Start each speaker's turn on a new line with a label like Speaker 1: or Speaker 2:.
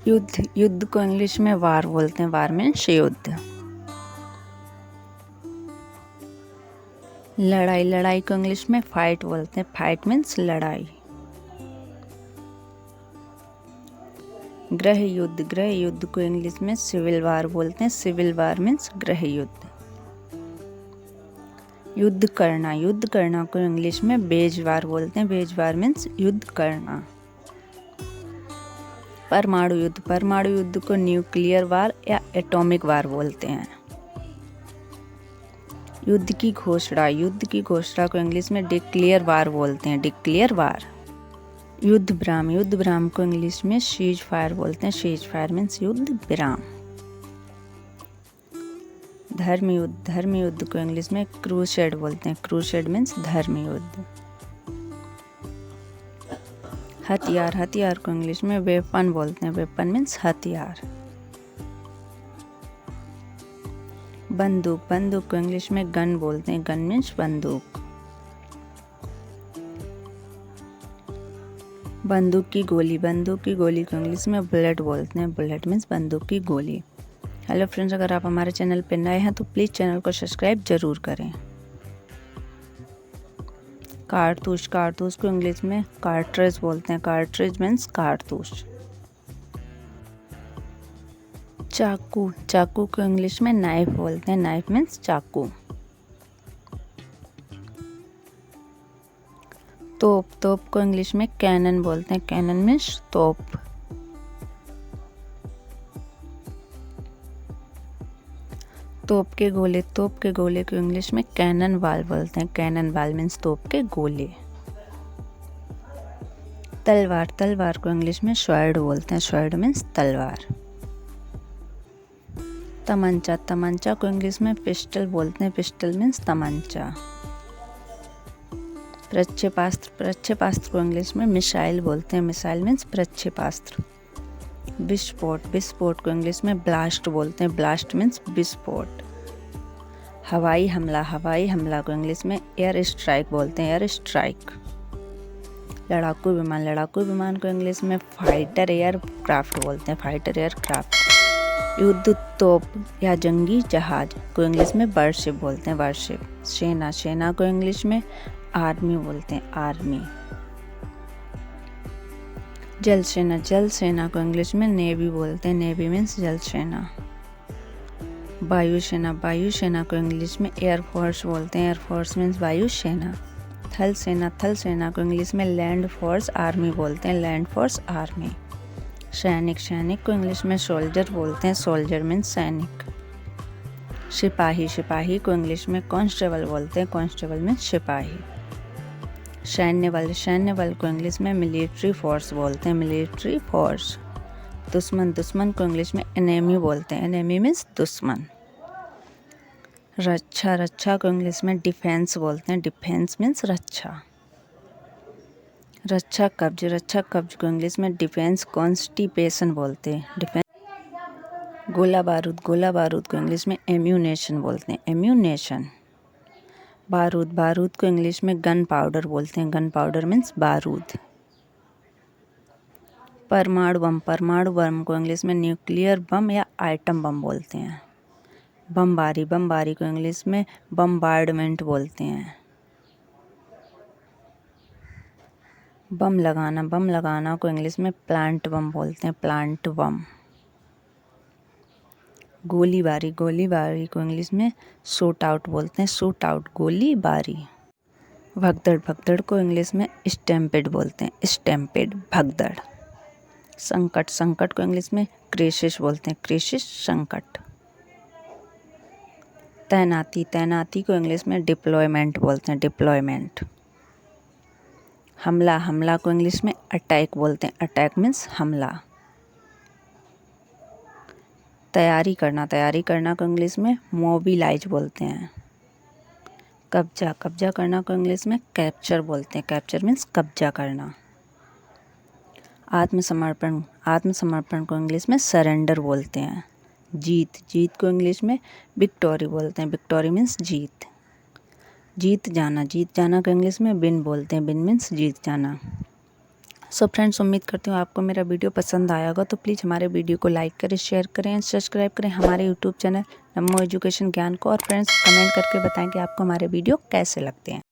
Speaker 1: युद्ध, युद्ध को इंग्लिश में वार बोलते हैं। वार मीन्स युद्ध। लड़ाई, लड़ाई को इंग्लिश में फाइट बोलते हैं। फाइट मीन्स लड़ाई। गृह युद्ध, गृह युद्ध को इंग्लिश में सिविल वार बोलते हैं। सिविल वार मीन्स गृह युद्ध। युद्ध करना, युद्ध करना को इंग्लिश में वेज वार बोलते हैं। वेज वार मीन्स युद्ध करना। परमाणु युद्ध, परमाणु युद्ध को न्यूक्लियर वार या एटॉमिक वार बोलते हैं। युद्ध की घोषणा, युद्ध की घोषणा को इंग्लिश में डिक्लेयर वार बोलते हैं। डिक्लेयर वार। युद्ध विराम, युद्ध विराम को इंग्लिश में सीज फायर बोलते हैं। सीज फायर मीन्स युद्ध विराम। धर्म युद्ध, धर्म युद्ध को इंग्लिश में क्रूसेड बोलते हैं। क्रूसेड मीन्स धर्म युद्ध। हथियार, हथियार को इंग्लिश में वेपन बोलते हैं। वेपन मीन्स हथियार। बंदूक, बंदूक को इंग्लिश में गन बोलते हैं। गन मीन्स बंदूक। बंदूक की गोली, बंदूक की गोली को इंग्लिश में बुलेट बोलते हैं। बुलेट मीन्स बंदूक की गोली। हेलो फ्रेंड्स, अगर आप हमारे चैनल पर नए हैं तो प्लीज़ चैनल को सब्सक्राइब जरूर करें। कारतूस, कारतूस को इंग्लिश में कार्ट्रिज बोलते हैं। कार्ट्रिज मीन्स कारतूस। चाकू, चाकू को इंग्लिश में नाइफ बोलते हैं। नाइफ मीन्स चाकू। तोप, तोप को इंग्लिश में कैनन बोलते हैं। कैनन मीन्स तोप। तोप के गोले, तोप के गोले को इंग्लिश में कैनन बॉल बोलते हैं। कैनन बॉल मीन्स तोप के गोले। तलवार, तलवार को इंग्लिश में स्वॉर्ड बोलते हैं। स्वॉर्ड मीन्स तलवार। तमंचा, तमंचा को इंग्लिश में पिस्टल बोलते हैं। पिस्टल मीन्स तमंचा। प्रक्षेपास्त्र, प्रक्षेपास्त्र को इंग्लिश में मिसाइल बोलते हैं। मिसाइल मीन्स प्रक्षेपास्त्र। विस्फोट, विस्फोट को इंग्लिश में ब्लास्ट बोलते हैं। ब्लास्ट मीन्स विस्फोट। हवाई हमला, हवाई हमला को इंग्लिश में एयर स्ट्राइक बोलते हैं। Air strike. लड़ाकू विमान, लड़ाकू विमान को इंग्लिश में फाइटर एयरक्राफ्ट बोलते हैं। Fighter aircraft. युद्ध तोप या जंगी जहाज को इंग्लिश में वारशिप बोलते हैं। वारशिप। सेना, सेना को इंग्लिश में आर्मी बोलते हैं। आर्मी। जल सेना, जल सेना को इंग्लिश में नेवी बोलते हैं। नेवी मीन्स जल सेना। वायुसेना, वायुसेना को इंग्लिश में एयरफोर्स बोलते हैं। एयरफोर्स मीन्स वायुसेना। थल सेना, थल सेना को इंग्लिश में लैंड फोर्स आर्मी बोलते हैं। Land force army. सैनिक, सैनिक को इंग्लिश में सोल्जर बोलते हैं। सोल्जर मीन्स सैनिक। सिपाही, सिपाही को इंग्लिश में कांस्टेबल बोलते हैं। कांस्टेबल मीन्स सिपाही। सैन्य बल, सैन्य बल को इंग्लिश में मिलिट्री फोर्स बोलते हैं। Military force. दुश्मन, दुश्मन को इंग्लिश में एनेमी बोलते हैं। एनेमी मीन्स दुश्मन। रक्षा, रक्षा को इंग्लिश में डिफेंस बोलते हैं। डिफेंस मीन्स रक्षा। रक्षा कवच, रक्षा कवच को इंग्लिश में डिफेंस कॉन्स्टिपेशन बोलते हैं। डिफेंस। गोला बारूद, गोला बारूद को इंग्लिश में एम्यूनेशन बोलते हैं। एम्यूनेशन। बारूद, बारूद को इंग्लिश में गन पाउडर बोलते हैं। गन पाउडर मीन्स बारूद। परमाणु बम, परमाणु बम को इंग्लिश में न्यूक्लियर बम या आइटम बम बोलते हैं। बमबारी, बमबारी को इंग्लिश में बम्बार्डमेंट बोलते हैं। बम लगाना, बम लगाना को इंग्लिश में प्लांट बम बोलते हैं। प्लांट बम। गोलीबारी, गोलीबारी को इंग्लिश में शूट आउट बोलते हैं। शूट आउट, गोलीबारी। भगदड़, भगदड़ को इंग्लिश में स्टैम्पेड बोलते हैं। स्टैम्पेड, भगदड़। संकट, संकट को इंग्लिश में क्राइसिस बोलते हैं। क्राइसिस, संकट। तैनाती, तैनाती को इंग्लिश में डिप्लॉयमेंट बोलते हैं। डिप्लॉयमेंट। हमला, हमला को इंग्लिश में अटैक बोलते हैं। अटैक मीन्स हमला। तैयारी करना, तैयारी करना को इंग्लिश में मोबिलाइज बोलते हैं। कब्जा, कब्जा करना को इंग्लिश में कैप्चर बोलते हैं। कैप्चर मीन्स कब्जा करना। आत्मसमर्पण, आत्मसमर्पण को इंग्लिश में सरेंडर बोलते हैं। जीत, जीत को इंग्लिश में विक्टोरी बोलते हैं। विक्टोरी मीन्स जीत। जीत जाना, जीत जाना को इंग्लिश में विन बोलते हैं। विन मीन्स जीत जाना। सो फ्रेंड्स, उम्मीद करती हूँ आपको मेरा वीडियो पसंद आया होगा। तो प्लीज़ हमारे वीडियो को लाइक करें, शेयर करें एंड सब्सक्राइब करें हमारे यूट्यूब चैनल नमो एजुकेशन ज्ञान को। और फ्रेंड्स, कमेंट करके बताएं कि आपको हमारे वीडियो कैसे लगते हैं।